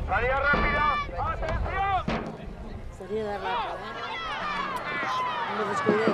¡Salida rápida! ¡Atención! Salida rápida, No me descuidé.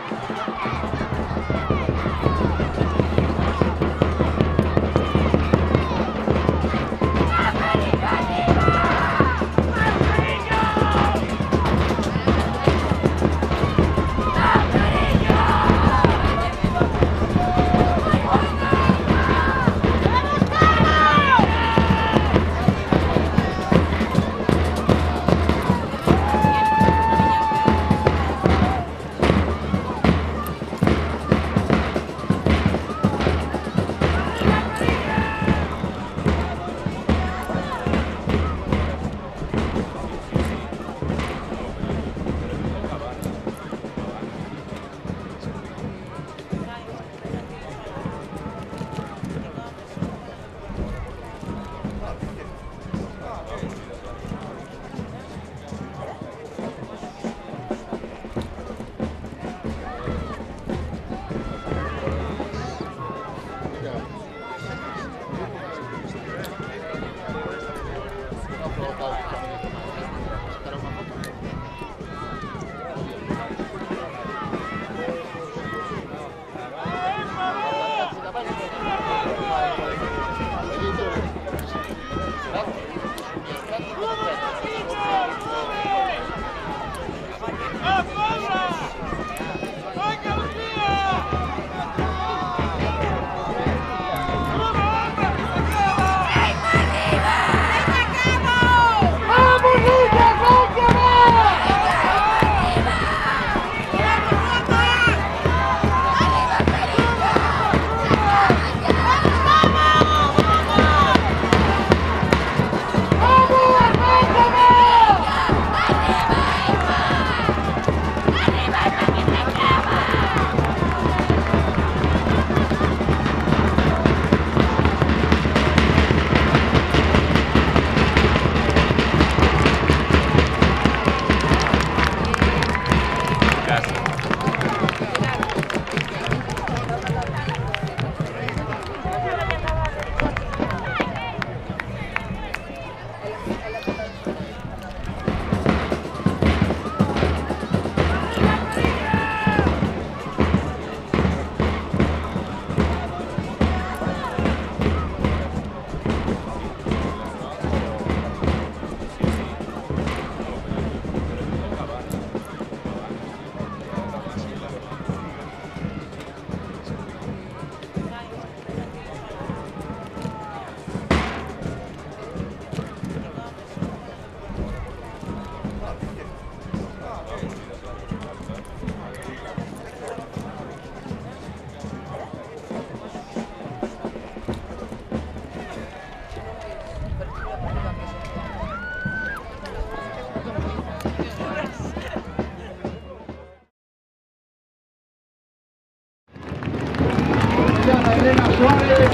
Elena Suárez,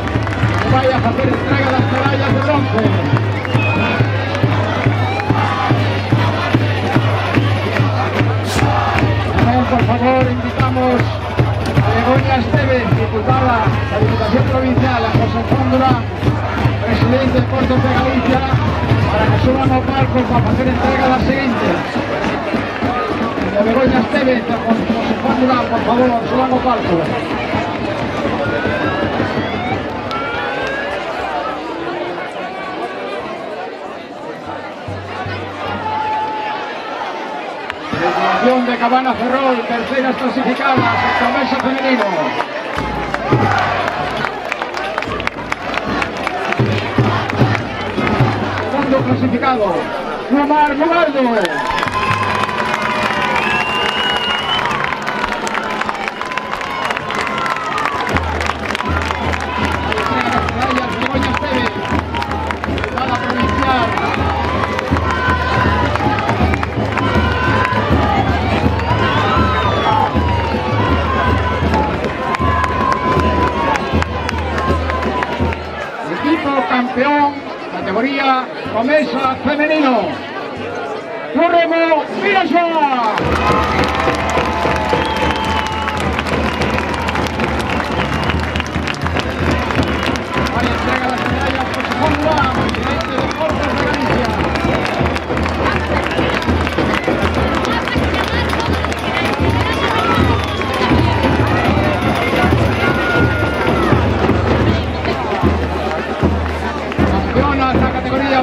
que vaya a hacer entrega de las medallas de bronce. También, por favor, invitamos a Begoña Esteves, diputada de la Diputación Provincial, a José Juan Durán, presidente de Puertos de Galicia, para que suban los palcos para hacer entrega de las siguientes. De Begoña Esteves, de José Juan Durán, por favor, suban los palcos. De Cabana Ferrol, terceras clasificadas, el campeonato femenino. Segundo clasificado, Lumar Guardo. Campeón, categoría promesa femenino, Turremo Mirasoa. Vaya entrega las medallas por Juan Durán, presidente de Puertos de Galicia.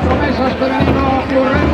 Promesas femenino Club Remo.